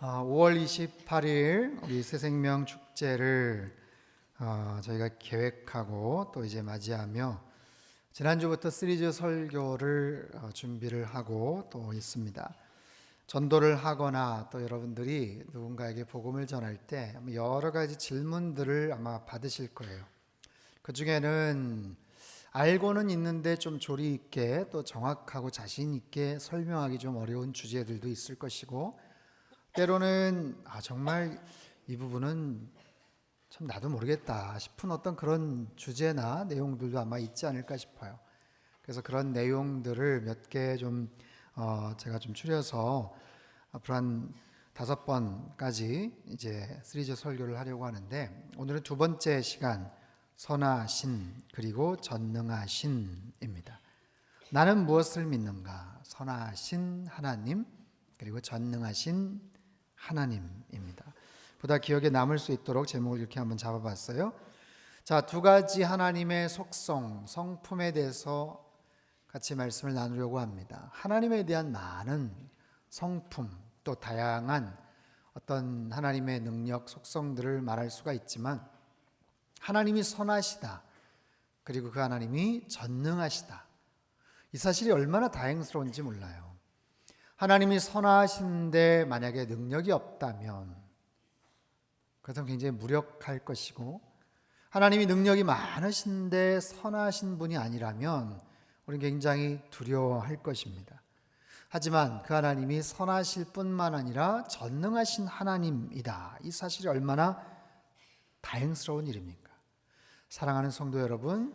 5월 28일 우리 새생명 축제를 저희가 계획하고 또 이제 맞이하며 지난주부터 시리즈 설교를 준비를 하고 또 있습니다. 전도를 하거나 또 여러분들이 누군가에게 복음을 전할 때 여러 가지 질문들을 아마 받으실 거예요. 그 중에는 알고는 있는데 좀 조리 있게 또 정확하고 자신 있게 설명하기 좀 어려운 주제들도 있을 것이고, 때로는 정말 이 부분은 참 나도 모르겠다 싶은 어떤 그런 주제나 내용들도 아마 있지 않을까 싶어요. 그래서 그런 내용들을 몇 개 좀 제가 좀 추려서 앞으로 한 5번까지 이제 시리즈 설교를 하려고 하는데, 오늘은 두 번째 시간, 선하신 그리고 전능하신입니다. 나는 무엇을 믿는가? 선하신 하나님 그리고 전능하신 하나님입니다. 보다 기억에 남을 수 있도록 제목을 이렇게 한번 잡아봤어요. 자, 두 가지 하나님의 속성, 성품에 대해서 같이 말씀을 나누려고 합니다. 하나님에 대한 많은 성품, 또 다양한 어떤 하나님의 능력, 속성들을 말할 수가 있지만, 하나님이 선하시다, 그리고 그 하나님이 전능하시다, 이 사실이 얼마나 다행스러운지 몰라요. 하나님이 선하신데 만약에 능력이 없다면 그것은 굉장히 무력할 것이고, 하나님이 능력이 많으신데 선하신 분이 아니라면 우리는 굉장히 두려워할 것입니다. 하지만 그 하나님이 선하실 뿐만 아니라 전능하신 하나님이다, 이 사실이 얼마나 다행스러운 일입니까? 사랑하는 성도 여러분,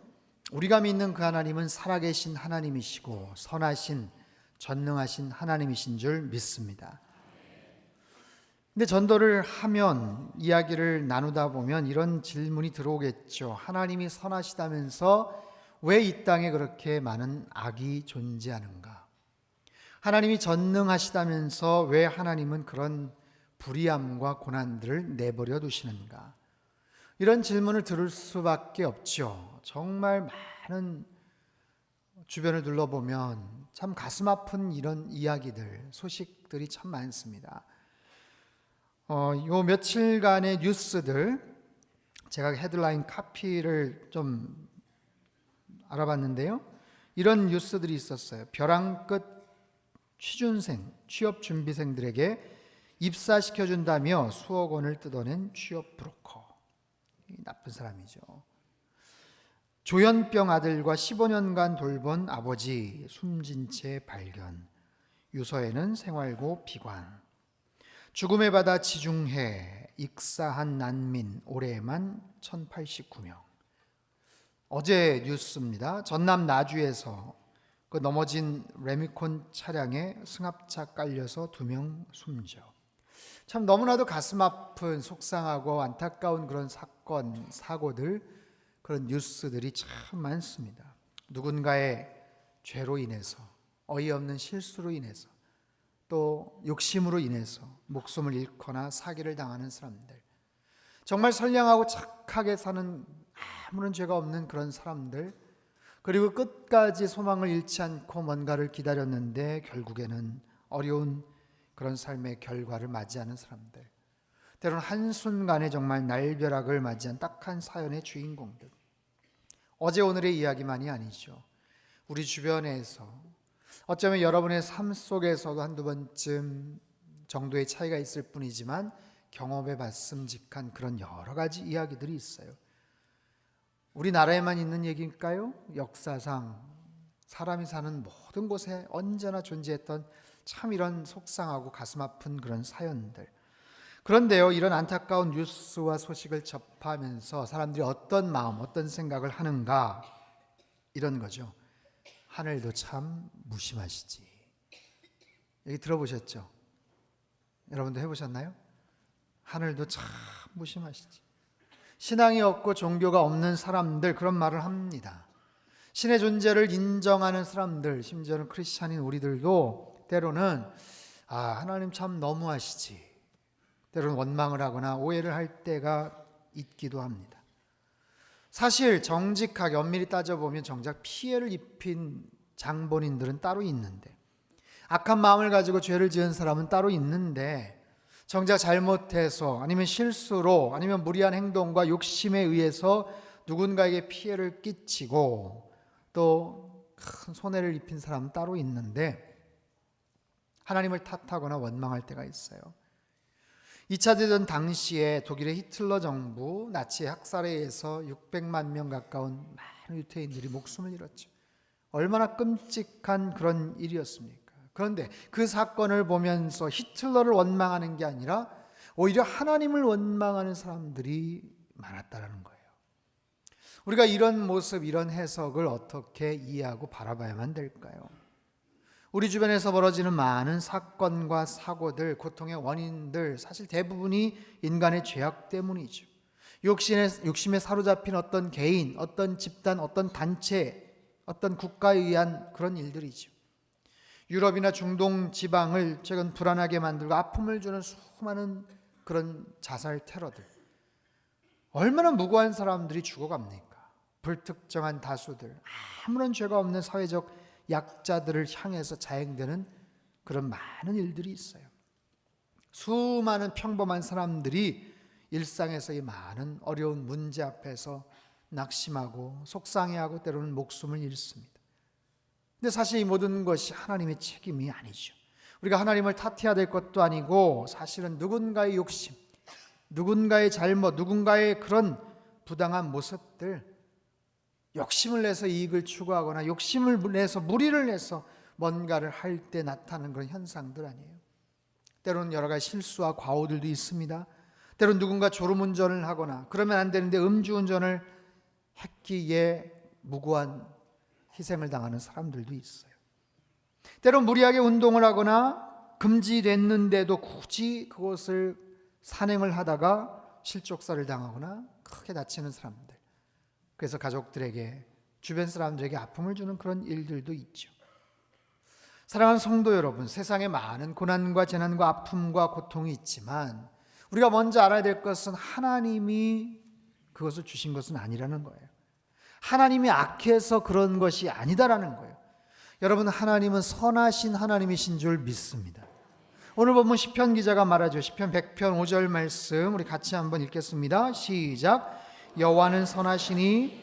우리가 믿는 그 하나님은 살아계신 하나님이시고 선하신 전능하신 하나님이신 줄 믿습니다. 근데 전도를 하면, 이야기를 나누다 보면 이런 질문이 들어오겠죠. 하나님이 선하시다면서 왜 이 땅에 그렇게 많은 악이 존재하는가? 하나님이 전능하시다면서 왜 하나님은 그런 불의함과 고난들을 내버려 두시는가? 이런 질문을 들을 수밖에 없죠. 정말 많은 주변을 둘러보면 참 가슴 아픈 이런 이야기들, 소식들이 참 많습니다. 요 며칠간의 뉴스들, 제가 헤드라인 카피를 좀 알아봤는데요, 이런 뉴스들이 있었어요. 벼랑 끝 취준생, 취업준비생들에게 입사시켜준다며 수억 원을 뜯어낸 취업 브로커, 나쁜 사람이죠. 조현병 아들과 15년간 돌본 아버지 숨진 채 발견, 유서에는 생활고 비관, 죽음의 바다 지중해 익사한 난민 올해만 1089명. 어제 뉴스입니다. 전남 나주에서 그 넘어진 레미콘 차량에 승합차 깔려서 2명 숨져. 참 너무나도 가슴 아픈, 속상하고 안타까운 그런 사건, 사고들, 그런 뉴스들이 참 많습니다. 누군가의 죄로 인해서, 어이없는 실수로 인해서, 또 욕심으로 인해서 목숨을 잃거나 사기를 당하는 사람들, 정말 선량하고 착하게 사는 아무런 죄가 없는 그런 사람들, 그리고 끝까지 소망을 잃지 않고 뭔가를 기다렸는데 결국에는 어려운 그런 삶의 결과를 맞이하는 사람들, 때로는 한순간에 정말 날벼락을 맞이한 딱한 사연의 주인공들. 어제 오늘의 이야기만이 아니죠. 우리 주변에서, 어쩌면 여러분의 삶 속에서도 한두 번쯤 정도의 차이가 있을 뿐이지만 경험해 봤음직한 그런 여러 가지 이야기들이 있어요. 우리나라에만 있는 얘기일까요? 역사상 사람이 사는 모든 곳에 언제나 존재했던 참 이런 속상하고 가슴 아픈 그런 사연들. 그런데요, 이런 안타까운 뉴스와 소식을 접하면서 사람들이 어떤 마음, 어떤 생각을 하는가? 이런 거죠. 하늘도 참 무심하시지. 여기 들어보셨죠? 여러분도 해보셨나요? 하늘도 참 무심하시지. 신앙이 없고 종교가 없는 사람들, 그런 말을 합니다. 신의 존재를 인정하는 사람들, 심지어는 크리스찬인 우리들도 때로는 하나님 참 너무하시지, 때로는 원망을 하거나 오해를 할 때가 있기도 합니다. 사실 정직하게 엄밀히 따져보면 정작 피해를 입힌 장본인들은 따로 있는데, 악한 마음을 가지고 죄를 지은 사람은 따로 있는데, 정작 잘못해서 아니면 실수로 아니면 무리한 행동과 욕심에 의해서 누군가에게 피해를 끼치고 또 큰 손해를 입힌 사람은 따로 있는데 하나님을 탓하거나 원망할 때가 있어요. 2차 대전 당시에 독일의 히틀러 정부 나치 학살에 의해서 600만 명 가까운 많은 유태인들이 목숨을 잃었죠. 얼마나 끔찍한 그런 일이었습니까? 그런데 그 사건을 보면서 히틀러를 원망하는 게 아니라 오히려 하나님을 원망하는 사람들이 많았다는 거예요. 우리가 이런 모습, 이런 해석을 어떻게 이해하고 바라봐야만 될까요? 우리 주변에서 벌어지는 많은 사건과 사고들, 고통의 원인들, 사실 대부분이 인간의 죄악 때문이죠. 욕심에 사로잡힌 어떤 개인, 어떤 집단, 어떤 단체, 어떤 국가에 의한 그런 일들이죠. 유럽이나 중동 지방을 최근 불안하게 만들고 아픔을 주는 수많은 그런 자살 테러들. 얼마나 무고한 사람들이 죽어갑니까? 불특정한 다수들, 아무런 죄가 없는 사회적 약자들을 향해서 자행되는 그런 많은 일들이 있어요. 수많은 평범한 사람들이 일상에서 이 많은 어려운 문제 앞에서 낙심하고 속상해하고 때로는 목숨을 잃습니다. 근데 사실 이 모든 것이 하나님의 책임이 아니죠. 우리가 하나님을 탓해야 될 것도 아니고 사실은 누군가의 욕심, 누군가의 잘못, 누군가의 그런 부당한 모습들, 욕심을 내서 이익을 추구하거나 욕심을 내서 무리를 내서 뭔가를 할 때 나타나는 그런 현상들 아니에요. 때로는 여러 가지 실수와 과오들도 있습니다. 때로는 누군가 졸음운전을 하거나 그러면 안 되는데 음주운전을 했기에 무고한 희생을 당하는 사람들도 있어요. 때로는 무리하게 운동을 하거나 금지됐는데도 굳이 그것을 산행을 하다가 실족사를 당하거나 크게 다치는 사람들, 그래서 가족들에게, 주변 사람들에게 아픔을 주는 그런 일들도 있죠. 사랑하는 성도 여러분, 세상에 많은 고난과 재난과 아픔과 고통이 있지만 우리가 먼저 알아야 될 것은 하나님이 그것을 주신 것은 아니라는 거예요. 하나님이 악해서 그런 것이 아니다라는 거예요. 여러분, 하나님은 선하신 하나님이신 줄 믿습니다. 오늘 본문 시편 기자가 말하죠. 시편 100편 5절 말씀 우리 같이 한번 읽겠습니다. 시작. 여호와는 선하시니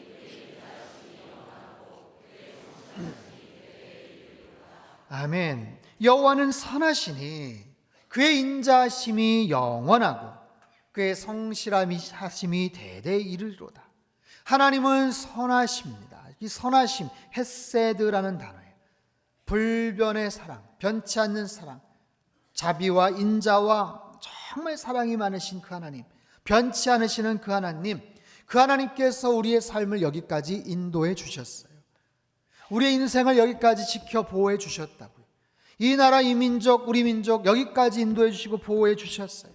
아멘. 여호와는 선하시니 그의 인자하심이 영원하고 그의 성실하심이 대대에 이르리로다. 하나님은 선하십니다. 이 선하심, 헤세드라는 단어예요. 불변의 사랑, 변치 않는 사랑, 자비와 인자와 정말 사랑이 많으신 그 하나님, 변치 않으시는 그 하나님, 그 하나님께서 우리의 삶을 여기까지 인도해 주셨어요. 우리의 인생을 여기까지 지켜 보호해 주셨다고요. 이 나라, 이 민족, 우리 민족 여기까지 인도해 주시고 보호해 주셨어요.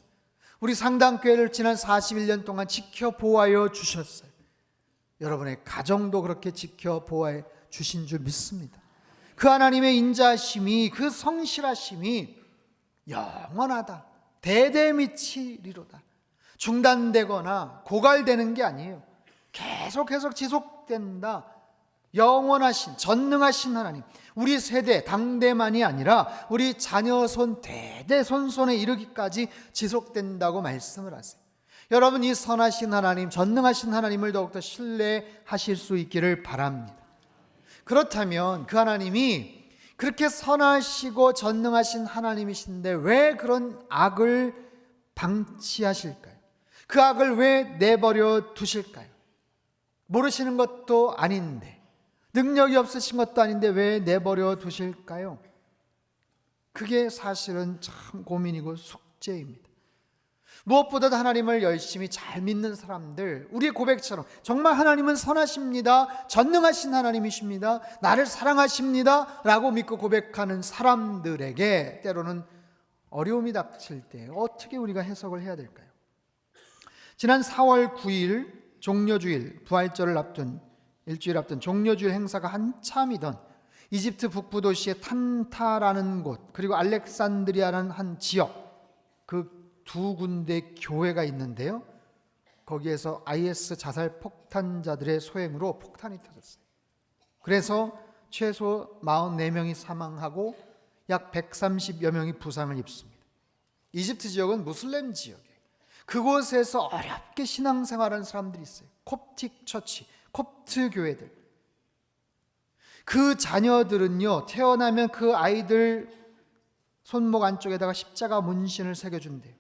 우리 상당교회를 지난 41년 동안 지켜 보호하여 주셨어요. 여러분의 가정도 그렇게 지켜 보호해 주신 줄 믿습니다. 그 하나님의 인자하심이, 그 성실하심이 영원하다, 대대 미치리로다. 중단되거나 고갈되는 게 아니에요. 계속 지속된다. 영원하신, 전능하신 하나님, 우리 세대, 당대만이 아니라 우리 자녀손, 대대손손에 이르기까지 지속된다고 말씀을 하세요. 여러분, 이 선하신 하나님, 전능하신 하나님을 더욱더 신뢰하실 수 있기를 바랍니다. 그렇다면 그 하나님이 그렇게 선하시고 전능하신 하나님이신데 왜 그런 악을 방치하실까요? 그 악을 왜 내버려 두실까요? 모르시는 것도 아닌데, 능력이 없으신 것도 아닌데 왜 내버려 두실까요? 그게 사실은 참 고민이고 숙제입니다. 무엇보다도 하나님을 열심히 잘 믿는 사람들, 우리의 고백처럼 정말 하나님은 선하십니다, 전능하신 하나님이십니다, 나를 사랑하십니다 라고 믿고 고백하는 사람들에게 때로는 어려움이 닥칠 때 어떻게 우리가 해석을 해야 될까요? 지난 4월 9일 종려주일, 부활절을 앞둔 일주일 앞둔 종려주일 행사가 한참이던 이집트 북부 도시의 탄타라는 곳, 그리고 알렉산드리아라는 한 지역, 그 두 군데 교회가 있는데요, 거기에서 IS 자살 폭탄자들의 소행으로 폭탄이 터졌어요. 그래서 최소 44명이 사망하고 약 130여 명이 부상을 입습니다. 이집트 지역은 무슬림 지역이에요. 그곳에서 어렵게 신앙생활하는 사람들이 있어요. 콥틱 처치, 콥트 교회들. 그 자녀들은요, 태어나면 그 아이들 손목 안쪽에다가 십자가 문신을 새겨준대요.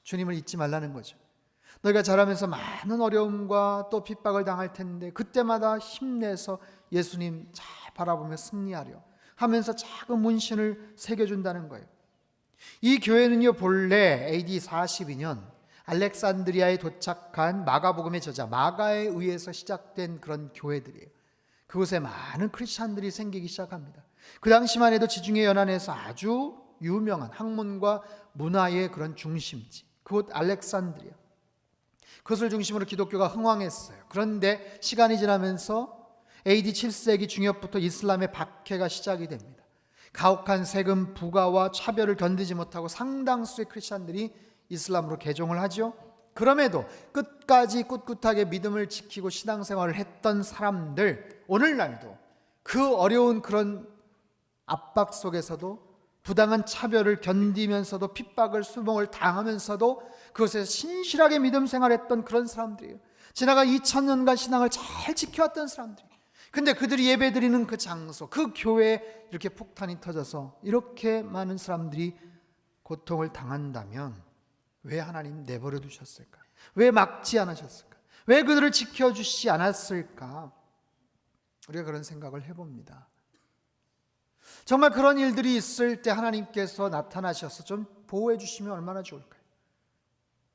주님을 잊지 말라는 거죠. 너희가 자라면서 많은 어려움과 또 핍박을 당할 텐데 그때마다 힘내서 예수님 잘 바라보며 승리하려 하면서 작은 문신을 새겨준다는 거예요. 이 교회는요, 본래 AD 42년 알렉산드리아에 도착한 마가복음의 저자 마가에 의해서 시작된 그런 교회들이에요. 그곳에 많은 크리스찬들이 생기기 시작합니다. 그 당시만 해도 지중해 연안에서 아주 유명한 학문과 문화의 그런 중심지, 그곳 알렉산드리아, 그것을 중심으로 기독교가 흥왕했어요. 그런데 시간이 지나면서 AD 7세기 중엽부터 이슬람의 박해가 시작이 됩니다. 가혹한 세금 부과와 차별을 견디지 못하고 상당수의 크리스찬들이 이슬람으로 개종을 하죠. 그럼에도 끝까지 꿋꿋하게 믿음을 지키고 신앙생활을 했던 사람들, 오늘날도 그 어려운 그런 압박 속에서도 부당한 차별을 견디면서도 핍박을 수봉을 당하면서도 그것에 신실하게 믿음 생활했던 그런 사람들이에요. 지나간 2000년간 신앙을 잘 지켜왔던 사람들이에요. 근데 그들이 예배드리는 그 장소, 그 교회에 이렇게 폭탄이 터져서 이렇게 많은 사람들이 고통을 당한다면 왜 하나님 내버려 두셨을까? 왜 막지 않으셨을까? 왜 그들을 지켜주시지 않았을까? 우리가 그런 생각을 해봅니다. 정말 그런 일들이 있을 때 하나님께서 나타나셔서 좀 보호해 주시면 얼마나 좋을까요?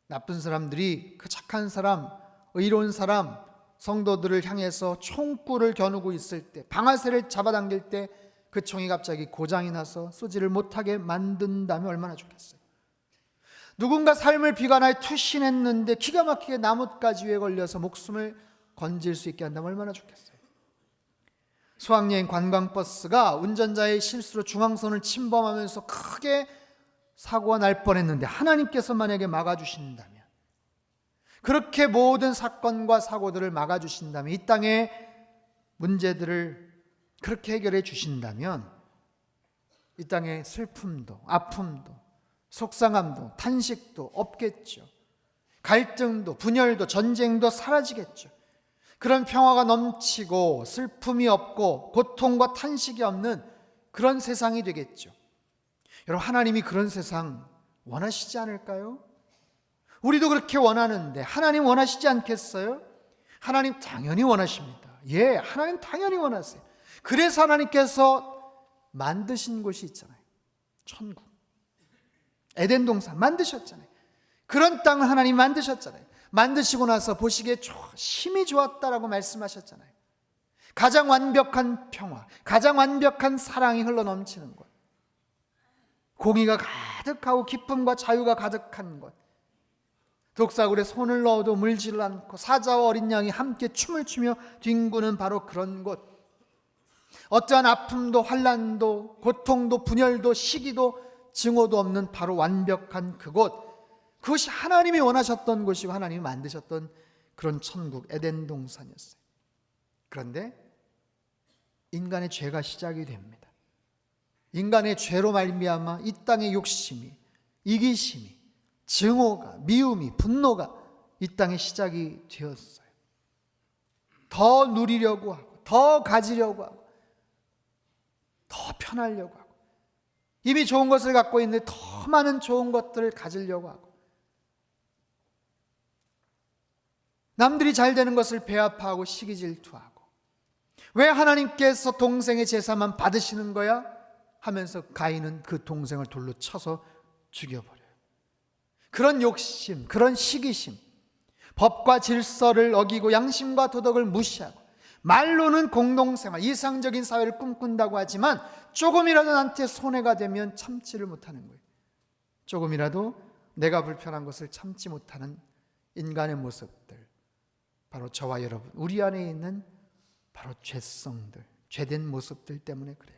나쁜 사람들이 그 착한 사람, 의로운 사람, 성도들을 향해서 총구를 겨누고 있을 때, 방아쇠를 잡아당길 때 그 총이 갑자기 고장이 나서 쏘지를 못하게 만든다면 얼마나 좋겠어요. 누군가 삶을 비관하여 투신했는데 기가 막히게 나뭇가지 위에 걸려서 목숨을 건질 수 있게 한다면 얼마나 좋겠어요. 수학여행 관광버스가 운전자의 실수로 중앙선을 침범하면서 크게 사고가 날 뻔했는데 하나님께서 만약에 막아주신다면, 그렇게 모든 사건과 사고들을 막아주신다면, 이 땅의 문제들을 그렇게 해결해 주신다면 이 땅에 슬픔도 아픔도 속상함도 탄식도 없겠죠. 갈등도 분열도 전쟁도 사라지겠죠. 그런 평화가 넘치고 슬픔이 없고 고통과 탄식이 없는 그런 세상이 되겠죠. 여러분, 하나님이 그런 세상 원하시지 않을까요? 우리도 그렇게 원하는데 하나님 원하시지 않겠어요? 하나님 당연히 원하십니다. 예, 하나님 당연히 원하세요. 그래서 하나님께서 만드신 곳이 있잖아요. 천국, 에덴 동산 만드셨잖아요. 그런 땅을 하나님 만드셨잖아요. 만드시고 나서 보시기에 심히 좋았다라고 말씀하셨잖아요. 가장 완벽한 평화, 가장 완벽한 사랑이 흘러넘치는 곳, 공의가 가득하고 기쁨과 자유가 가득한 곳, 독사굴에 손을 넣어도 물지를 않고 사자와 어린 양이 함께 춤을 추며 뒹구는 바로 그런 곳, 어떠한 아픔도 환난도 고통도 분열도 시기도 증오도 없는 바로 완벽한 그곳, 그것이 하나님이 원하셨던 곳이고 하나님이 만드셨던 그런 천국, 에덴 동산이었어요. 그런데 인간의 죄가 시작이 됩니다. 인간의 죄로 말미암아 이 땅의 욕심이, 이기심이, 증오가, 미움이, 분노가 이 땅에 시작이 되었어요. 더 누리려고 하고, 더 가지려고 하고, 더 편하려고 하고, 이미 좋은 것을 갖고 있는데 더 많은 좋은 것들을 가지려고 하고, 남들이 잘 되는 것을 배아파하고 시기질투하고, 왜 하나님께서 동생의 제사만 받으시는 거야? 하면서 가인은 그 동생을 돌로 쳐서 죽여버려요. 그런 욕심, 그런 시기심, 법과 질서를 어기고 양심과 도덕을 무시하고, 말로는 공동생활, 이상적인 사회를 꿈꾼다고 하지만 조금이라도 나한테 손해가 되면 참지를 못하는 거예요. 조금이라도 내가 불편한 것을 참지 못하는 인간의 모습들, 바로 저와 여러분, 우리 안에 있는 바로 죄성들, 죄된 모습들 때문에 그래요.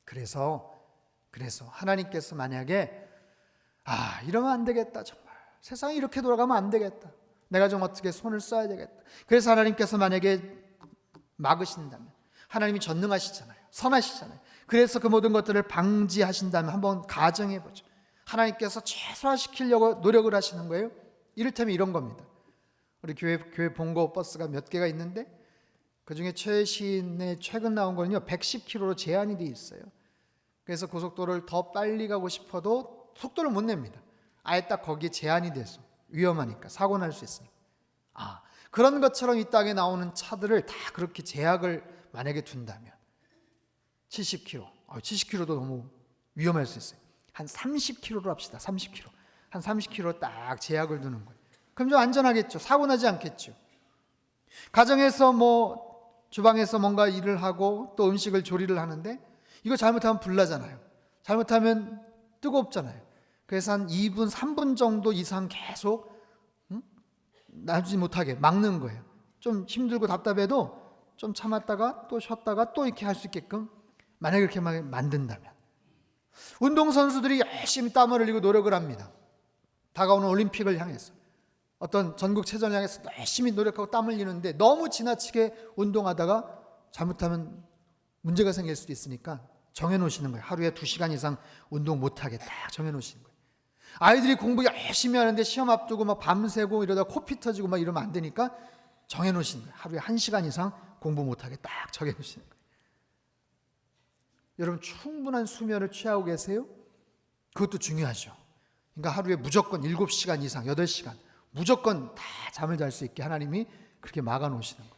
그래서 하나님께서 만약에 이러면 안 되겠다, 정말 세상이 이렇게 돌아가면 안 되겠다, 내가 좀 어떻게 손을 써야 되겠다, 그래서 하나님께서 만약에 막으신다면, 하나님이 전능하시잖아요, 선하시잖아요. 그래서 그 모든 것들을 방지하신다면 한번 가정해 보죠. 하나님께서 최소화시키려고 노력을 하시는 거예요. 이를테면 이런 겁니다. 우리 교회 본고 버스가 몇 개가 있는데 그중에 최근 나온 거는요 110km로 제한이 돼 있어요. 그래서 고속도로를 더 빨리 가고 싶어도 속도를 못 냅니다. 아예 딱 거기에 제한이 돼서 위험하니까 사고 날 수 있으니까. 그런 것처럼 이 땅에 나오는 차들을 다 그렇게 제약을 만약에 둔다면 70km, 70km도 너무 위험할 수 있어요. 한 30km로 합시다. 30km. 한 30km 딱 제약을 두는 거예요. 그럼 좀 안전하겠죠. 사고 나지 않겠죠. 가정에서 주방에서 뭔가 일을 하고 또 음식을 조리를 하는데 이거 잘못하면 불나잖아요. 잘못하면 뜨겁잖아요. 그래서 한 2분, 3분 정도 이상 계속 놔주지 못하게 막는 거예요. 좀 힘들고 답답해도 좀 참았다가 또 쉬었다가 또 이렇게 할 수 있게끔 만약에 그렇게 만든다면, 운동선수들이 열심히 땀을 흘리고 노력을 합니다. 다가오는 올림픽을 향해서 어떤 전국체전을 향해서 열심히 노력하고 땀을 흘리는데 너무 지나치게 운동하다가 잘못하면 문제가 생길 수도 있으니까 정해놓으시는 거예요. 하루에 2시간 이상 운동 못하게 딱 정해놓으시는 거예요. 아이들이 공부 열심히 하는데 시험 앞두고 막 밤새고 이러다 코피 터지고 막 이러면 안 되니까 정해놓으시는 거예요. 하루에 1시간 이상 공부 못하게 딱 정해놓으시는 거예요. 여러분 충분한 수면을 취하고 계세요? 그것도 중요하죠. 그러니까 하루에 무조건 7시간 이상, 8시간 무조건 다 잠을 잘 수 있게 하나님이 그렇게 막아놓으시는 거예요.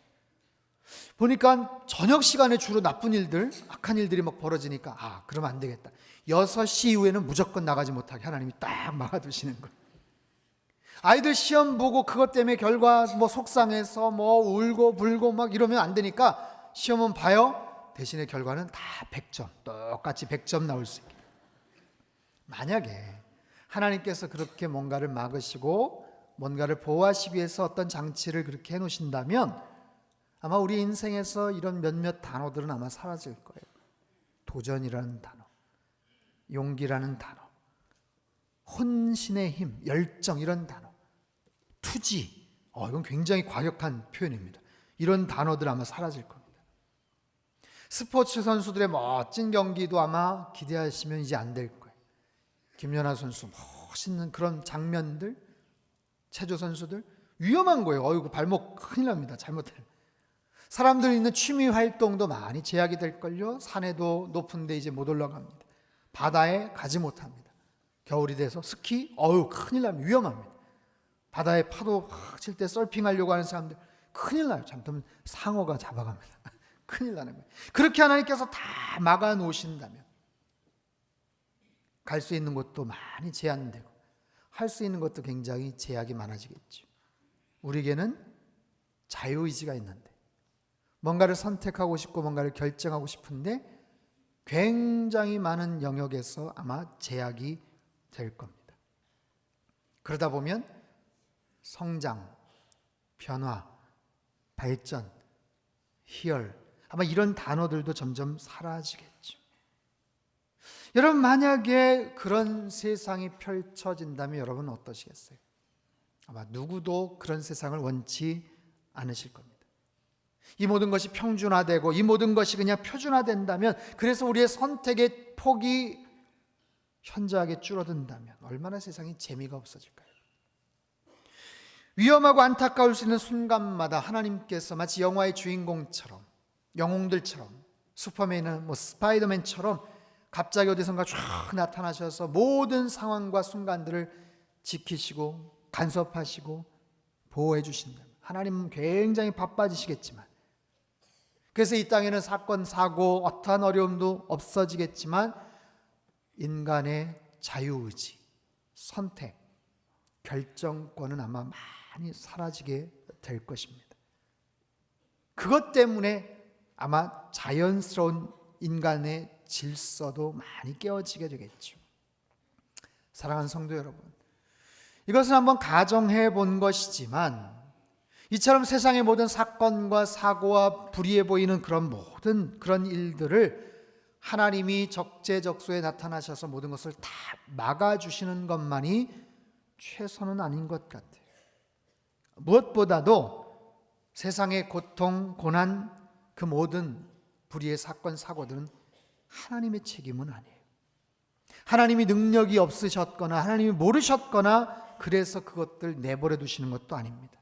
보니까 저녁 시간에 주로 나쁜 일들, 악한 일들이 막 벌어지니까 그러면 안 되겠다. 6시 이후에는 무조건 나가지 못하게 하나님이 딱 막아두시는 거예요. 아이들 시험 보고 그것 때문에 결과 속상해서 울고 불고 막 이러면 안 되니까 시험은 봐요. 대신에 결과는 다 100점, 똑같이 100점 나올 수 있게. 만약에 하나님께서 그렇게 뭔가를 막으시고 뭔가를 보호하시기 위해서 어떤 장치를 그렇게 해놓으신다면 아마 우리 인생에서 이런 몇몇 단어들은 아마 사라질 거예요. 도전이라는 단어, 용기라는 단어, 혼신의 힘, 열정 이런 단어, 투지, 이건 굉장히 과격한 표현입니다. 이런 단어들 아마 사라질 겁니다. 스포츠 선수들의 멋진 경기도 아마 기대하시면 이제 안 될 거예요. 김연아 선수 멋있는 그런 장면들, 체조 선수들 위험한 거예요. 발목 큰일 납니다. 잘못하면. 사람들 있는 취미 활동도 많이 제약이 될걸요. 산에도 높은데 이제 못 올라갑니다. 바다에 가지 못합니다. 겨울이 돼서 스키, 큰일 납니다. 위험합니다. 바다에 파도 칠 때 서핑하려고 하는 사람들 큰일 나요. 잘못하면 상어가 잡아갑니다. 큰일 나는 거예요. 그렇게 하나님께서 다 막아놓으신다면 갈 수 있는 곳도 많이 제한되고 할 수 있는 것도 굉장히 제약이 많아지겠죠. 우리에게는 자유의지가 있는데 뭔가를 선택하고 싶고 뭔가를 결정하고 싶은데 굉장히 많은 영역에서 아마 제약이 될 겁니다. 그러다 보면 성장, 변화, 발전, 희열, 아마 이런 단어들도 점점 사라지겠죠. 여러분 만약에 그런 세상이 펼쳐진다면 여러분은 어떠시겠어요? 아마 누구도 그런 세상을 원치 않으실 겁니다. 이 모든 것이 평준화되고 이 모든 것이 그냥 표준화된다면, 그래서 우리의 선택의 폭이 현저하게 줄어든다면 얼마나 세상이 재미가 없어질까요? 위험하고 안타까울 수 있는 순간마다 하나님께서 마치 영화의 주인공처럼, 영웅들처럼, 슈퍼맨이나 스파이더맨처럼 갑자기 어디선가 쫙 나타나셔서 모든 상황과 순간들을 지키시고 간섭하시고 보호해 주신다. 하나님은 굉장히 바빠지시겠지만, 그래서 이 땅에는 사건, 사고, 어떠한 어려움도 없어지겠지만 인간의 자유의지, 선택, 결정권은 아마 많이 사라지게 될 것입니다. 그것 때문에 아마 자연스러운 인간의 질서도 많이 깨어지게 되겠죠. 사랑하는 성도 여러분, 이것은 한번 가정해 본 것이지만 이처럼 세상의 모든 사건과 사고와 불의해 보이는 그런 일들을 하나님이 적재적소에 나타나셔서 모든 것을 다 막아주시는 것만이 최선은 아닌 것 같아요. 무엇보다도 세상의 고통, 고난, 그 모든 불의의 사건, 사고들은 하나님의 책임은 아니에요. 하나님이 능력이 없으셨거나 하나님이 모르셨거나 그래서 그것들 내버려 두시는 것도 아닙니다.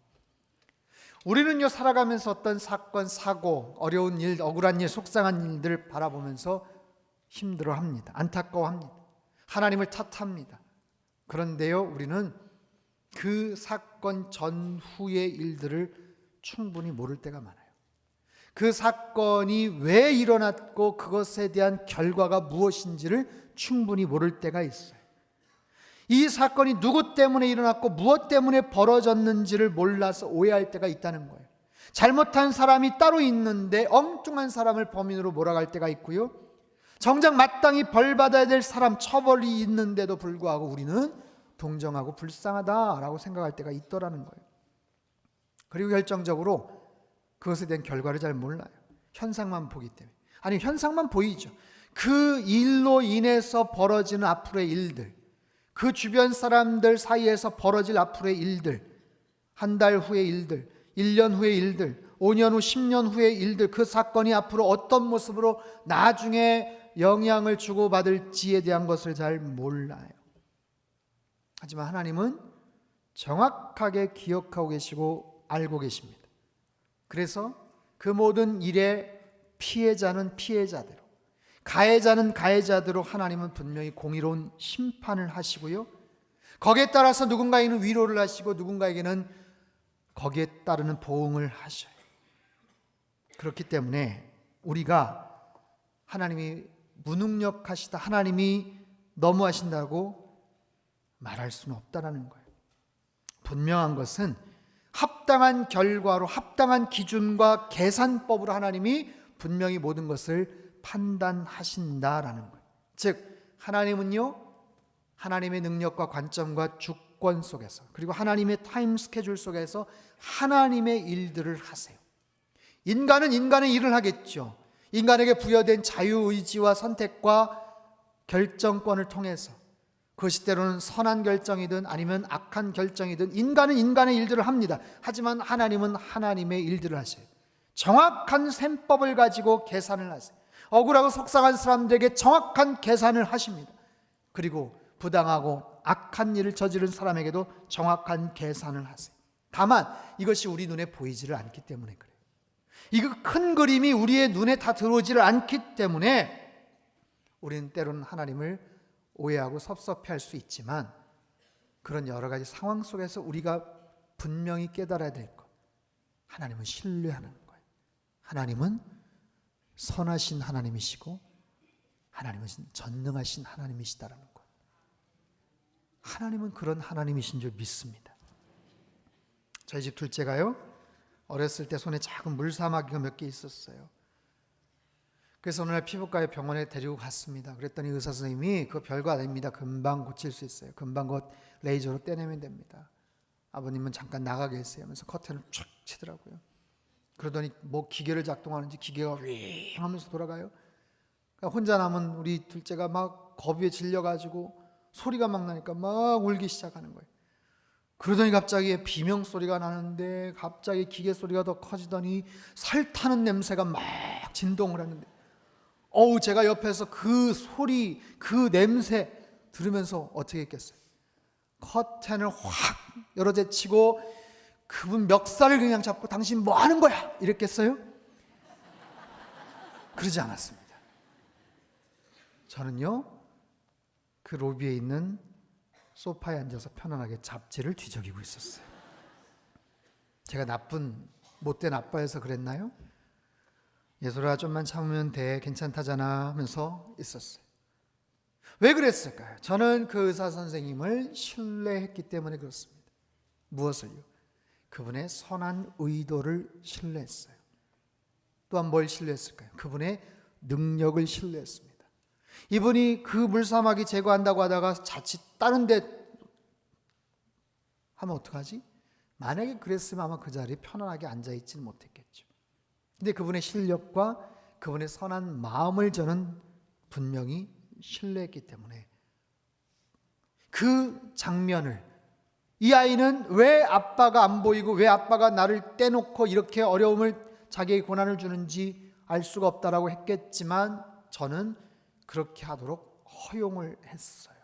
우리는요, 살아가면서 어떤 사건, 사고, 어려운 일, 억울한 일, 속상한 일들을 바라보면서 힘들어합니다. 안타까워합니다. 하나님을 탓합니다. 그런데요, 우리는 그 사건 전후의 일들을 충분히 모를 때가 많아요. 그 사건이 왜 일어났고 그것에 대한 결과가 무엇인지를 충분히 모를 때가 있어요. 이 사건이 누구 때문에 일어났고 무엇 때문에 벌어졌는지를 몰라서 오해할 때가 있다는 거예요. 잘못한 사람이 따로 있는데 엉뚱한 사람을 범인으로 몰아갈 때가 있고요, 정작 마땅히 벌 받아야 될 사람, 처벌이 있는데도 불구하고 우리는 동정하고 불쌍하다라고 생각할 때가 있더라는 거예요. 그리고 결정적으로 그것에 대한 결과를 잘 몰라요. 현상만 보기 때문에. 아니, 현상만 보이죠. 그 일로 인해서 벌어지는 앞으로의 일들, 그 주변 사람들 사이에서 벌어질 앞으로의 일들, 한 달 후의 일들, 1년 후의 일들, 5년 후, 10년 후의 일들, 그 사건이 앞으로 어떤 모습으로 나중에 영향을 주고받을지에 대한 것을 잘 몰라요. 하지만 하나님은 정확하게 기억하고 계시고 알고 계십니다. 그래서 그 모든 일의 피해자는 피해자대로, 가해자는 가해자대로 하나님은 분명히 공의로운 심판을 하시고요, 거기에 따라서 누군가에게는 위로를 하시고 누군가에게는 거기에 따르는 보응을 하셔요. 그렇기 때문에 우리가 하나님이 무능력하시다, 하나님이 너무하신다고 말할 수는 없다라는 거예요. 분명한 것은 합당한 결과로, 합당한 기준과 계산법으로 하나님이 분명히 모든 것을 판단하신다라는 거예요. 즉 하나님은요, 하나님의 능력과 관점과 주권 속에서, 그리고 하나님의 타임 스케줄 속에서 하나님의 일들을 하세요. 인간은 인간의 일을 하겠죠. 인간에게 부여된 자유의지와 선택과 결정권을 통해서, 그것이 때로는 선한 결정이든 아니면 악한 결정이든 인간은 인간의 일들을 합니다. 하지만 하나님은 하나님의 일들을 하셔요. 정확한 셈법을 가지고 계산을 하세요. 억울하고 속상한 사람들에게 정확한 계산을 하십니다. 그리고 부당하고 악한 일을 저지른 사람에게도 정확한 계산을 하세요. 다만 이것이 우리 눈에 보이지를 않기 때문에 그래요. 이거 큰 그림이 우리의 눈에 다 들어오지를 않기 때문에 우리는 때로는 하나님을 오해하고 섭섭해할 수 있지만, 그런 여러 가지 상황 속에서 우리가 분명히 깨달아야 될 것, 하나님은 신뢰하는 거예요. 하나님은 선하신 하나님이시고 하나님은 전능하신 하나님이시다라는 거예요. 하나님은 그런 하나님이신 줄 믿습니다. 저희 집 둘째가요, 어렸을 때 손에 작은 물사마귀가 몇 개 있었어요. 그래서 어느 날 피부과에 병원에 데리고 갔습니다. 그랬더니 의사 선생님이 그거 별거 아닙니다, 금방 고칠 수 있어요, 금방 그 레이저로 떼내면 됩니다, 아버님은 잠깐 나가 계세요 하면서 커튼을 촥 치더라고요. 그러더니 뭐 기계를 작동하는지 기계가 윙 하면서 돌아가요. 그러니까 혼자 남은 우리 둘째가 막 겁에 질려가지고 소리가 막 나니까 막 울기 시작하는 거예요. 그러더니 갑자기 비명 소리가 나는데 갑자기 기계 소리가 더 커지더니 살 타는 냄새가 막 진동을 하는데, 제가 옆에서 그 소리, 그 냄새 들으면서 어떻게 했겠어요? 커튼을 확 열어제치고 그분 멱살을 그냥 잡고 당신 뭐 하는 거야? 이랬겠어요? 그러지 않았습니다. 저는요, 그 로비에 있는 소파에 앉아서 편안하게 잡지를 뒤적이고 있었어요. 제가 못된 아빠여서 그랬나요? 예솔아, 좀만 참으면 돼, 괜찮다잖아 하면서 있었어요. 왜 그랬을까요? 저는 그 의사 선생님을 신뢰했기 때문에 그렇습니다. 무엇을요? 그분의 선한 의도를 신뢰했어요. 또한 뭘 신뢰했을까요? 그분의 능력을 신뢰했습니다. 이분이 그 물사마귀 제거한다고 하다가 자칫 다른 데 하면 어떡하지? 만약에 그랬으면 아마 그 자리에 편안하게 앉아있지는 못했겠죠. 근데 그분의 실력과 그분의 선한 마음을 저는 분명히 신뢰했기 때문에 그 장면을, 이 아이는 왜 아빠가 안 보이고 왜 아빠가 나를 떼놓고 이렇게 어려움을, 자기의 고난을 주는지 알 수가 없다라고 했겠지만 저는 그렇게 하도록 허용을 했어요.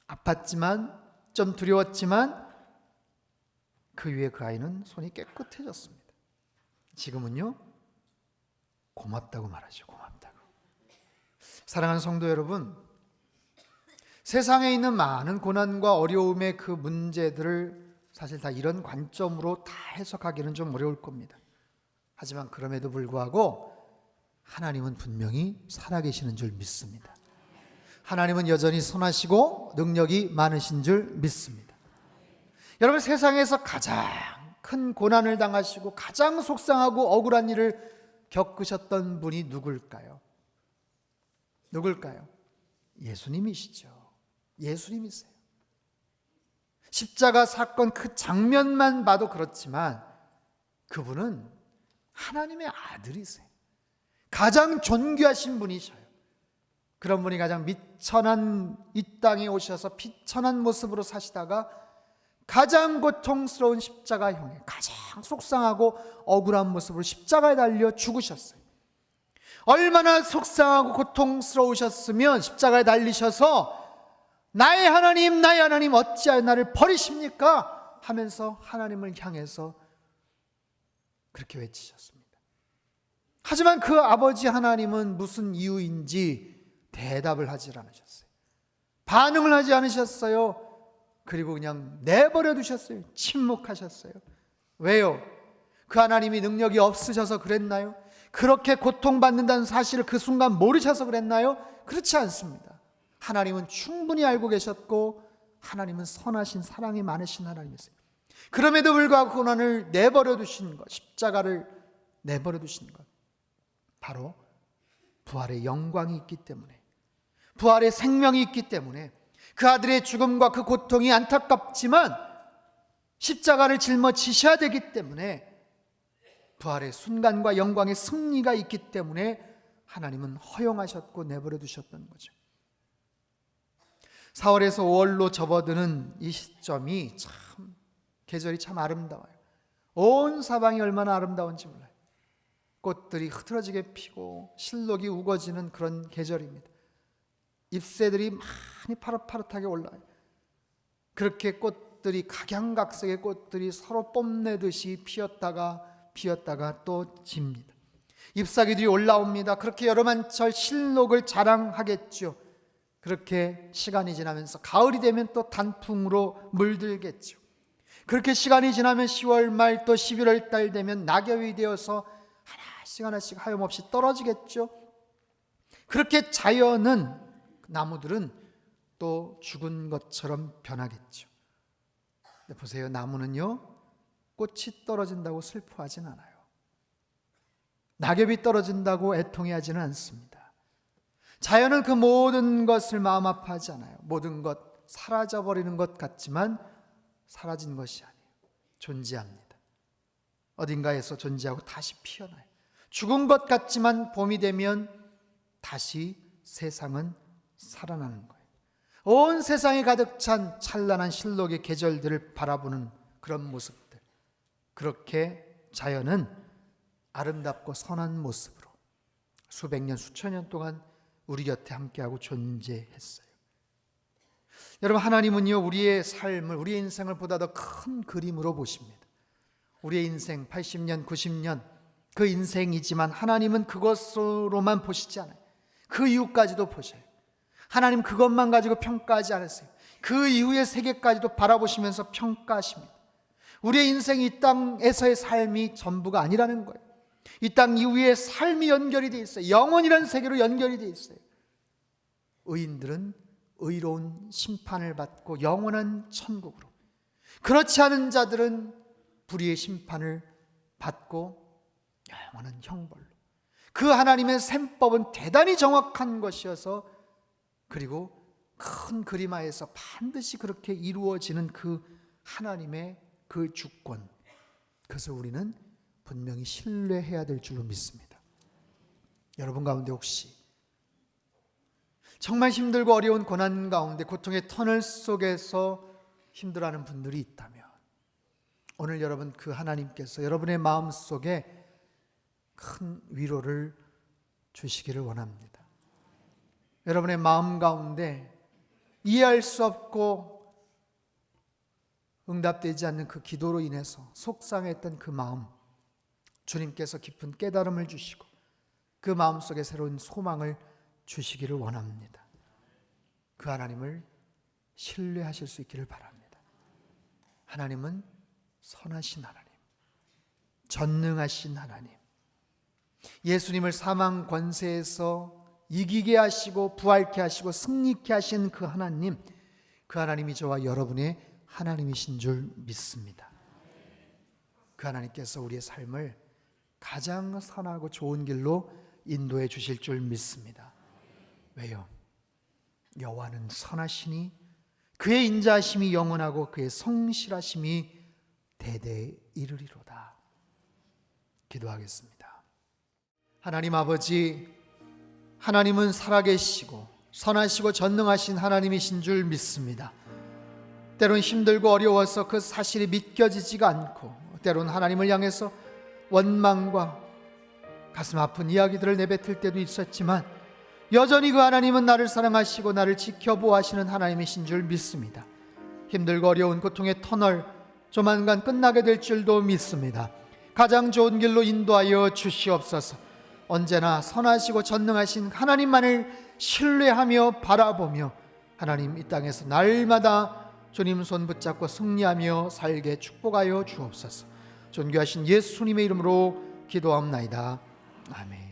아팠지만 좀 두려웠지만 그 위에 그 아이는 손이 깨끗해졌습니다. 지금은요, 고맙다고 말하죠. 고맙다고. 사랑하는 성도 여러분, 세상에 있는 많은 고난과 어려움의 그 문제들을 사실 다 이런 관점으로 다 해석하기는 좀 어려울 겁니다. 하지만 그럼에도 불구하고 하나님은 분명히 살아계시는 줄 믿습니다. 하나님은 여전히 선하시고 능력이 많으신 줄 믿습니다. 여러분, 세상에서 가장 큰 고난을 당하시고 가장 속상하고 억울한 일을 겪으셨던 분이 누굴까요? 누굴까요? 예수님이시죠. 예수님이세요. 십자가 사건 그 장면만 봐도 그렇지만 그분은 하나님의 아들이세요. 가장 존귀하신 분이셔요. 그런 분이 가장 미천한 이 땅에 오셔서 비천한 모습으로 사시다가 가장 고통스러운 십자가형에 가장 속상하고 억울한 모습으로 십자가에 달려 죽으셨어요. 얼마나 속상하고 고통스러우셨으면 십자가에 달리셔서 나의 하나님 어찌하여 나를 버리십니까? 하면서 하나님을 향해서 그렇게 외치셨습니다. 하지만 그 아버지 하나님은 무슨 이유인지 대답을 하지 않으셨어요. 반응을 하지 않으셨어요. 그리고 그냥 내버려 두셨어요. 침묵하셨어요. 왜요? 그 하나님이 능력이 없으셔서 그랬나요? 그렇게 고통받는다는 사실을 그 순간 모르셔서 그랬나요? 그렇지 않습니다. 하나님은 충분히 알고 계셨고 하나님은 선하신 사랑이 많으신 하나님이세요. 그럼에도 불구하고 고난을 내버려 두신 것, 십자가를 내버려 두신 것, 바로 부활의 영광이 있기 때문에, 부활의 생명이 있기 때문에, 그 아들의 죽음과 그 고통이 안타깝지만 십자가를 짊어지셔야 되기 때문에, 부활의 순간과 영광의 승리가 있기 때문에 하나님은 허용하셨고 내버려 두셨던 거죠. 4월에서 5월로 접어드는 이 시점이 참, 계절이 참 아름다워요. 온 사방이 얼마나 아름다운지 몰라요. 꽃들이 흐트러지게 피고 실록이 우거지는 그런 계절입니다. 잎새들이 많이 파릇파릇하게 올라와요. 그렇게 꽃들이, 각양각색의 꽃들이 서로 뽐내듯이 피었다가 또 집니다. 잎사귀들이 올라옵니다. 그렇게 여름한철 실록을 자랑하겠죠. 그렇게 시간이 지나면서 가을이 되면 또 단풍으로 물들겠죠. 그렇게 시간이 지나면 10월 말 또 11월 달 되면 낙엽이 되어서 하나씩 하염없이 떨어지겠죠. 그렇게 자연은, 나무들은 또 죽은 것처럼 변하겠죠. 근데 보세요, 나무는요, 꽃이 떨어진다고 슬퍼하진 않아요. 낙엽이 떨어진다고 애통해하지는 않습니다. 자연은 그 모든 것을 마음 아파하지 않아요. 모든 것 사라져버리는 것 같지만 사라진 것이 아니에요. 존재합니다. 어딘가에서 존재하고 다시 피어나요. 죽은 것 같지만 봄이 되면 다시 세상은 살아나는 거예요. 온 세상에 가득 찬 찬란한 실록의 계절들을 바라보는 그런 모습들, 그렇게 자연은 아름답고 선한 모습으로 수백 년, 수천 년 동안 우리 곁에 함께하고 존재했어요. 여러분, 하나님은요, 우리의 삶을, 우리의 인생을 보다 더 큰 그림으로 보십니다. 우리의 인생 80년, 90년 그 인생이지만 하나님은 그것으로만 보시지 않아요. 그 이후까지도 보셔요. 하나님 그것만 가지고 평가하지 않으세요. 그 이후의 세계까지도 바라보시면서 평가하십니다. 우리의 인생이 이 땅에서의 삶이 전부가 아니라는 거예요. 이 땅 이후의 삶이 연결이 되어 있어요. 영원이라는 세계로 연결이 되어 있어요. 의인들은 의로운 심판을 받고 영원한 천국으로, 그렇지 않은 자들은 불의의 심판을 받고 영원한 형벌로. 그 하나님의 셈법은 대단히 정확한 것이어서, 그리고 큰 그림하에서 반드시 그렇게 이루어지는 그 하나님의 그 주권, 그것을 우리는 분명히 신뢰해야 될 줄로 믿습니다. 여러분 가운데 혹시 정말 힘들고 어려운 고난 가운데 고통의 터널 속에서 힘들어하는 분들이 있다면, 오늘 여러분, 그 하나님께서 여러분의 마음속에 큰 위로를 주시기를 원합니다. 여러분의 마음 가운데 이해할 수 없고 응답되지 않는 그 기도로 인해서 속상했던 그 마음, 주님께서 깊은 깨달음을 주시고 그 마음속에 새로운 소망을 주시기를 원합니다. 그 하나님을 신뢰하실 수 있기를 바랍니다. 하나님은 선하신 하나님, 전능하신 하나님, 예수님을 사망 권세에서 이기게 하시고 부활케 하시고 승리케 하신 그 하나님, 그 하나님이 저와 여러분의 하나님이신 줄 믿습니다. 그 하나님께서 우리의 삶을 가장 선하고 좋은 길로 인도해 주실 줄 믿습니다. 왜요? 여호와는 선하시니 그의 인자하심이 영원하고 그의 성실하심이 대대에 이르리로다. 기도하겠습니다. 하나님 아버지, 하나님은 살아계시고 선하시고 전능하신 하나님이신 줄 믿습니다. 때론 힘들고 어려워서 그 사실이 믿겨지지가 않고, 때론 하나님을 향해서 원망과 가슴 아픈 이야기들을 내뱉을 때도 있었지만, 여전히 그 하나님은 나를 사랑하시고 나를 지켜보아하시는 하나님이신 줄 믿습니다. 힘들고 어려운 고통의 터널 조만간 끝나게 될 줄도 믿습니다. 가장 좋은 길로 인도하여 주시옵소서. 언제나 선하시고 전능하신 하나님만을 신뢰하며 바라보며 하나님 이 땅에서 날마다 주님 손 붙잡고 승리하며 살게 축복하여 주옵소서. 존귀하신 예수님의 이름으로 기도합나이다. 아멘.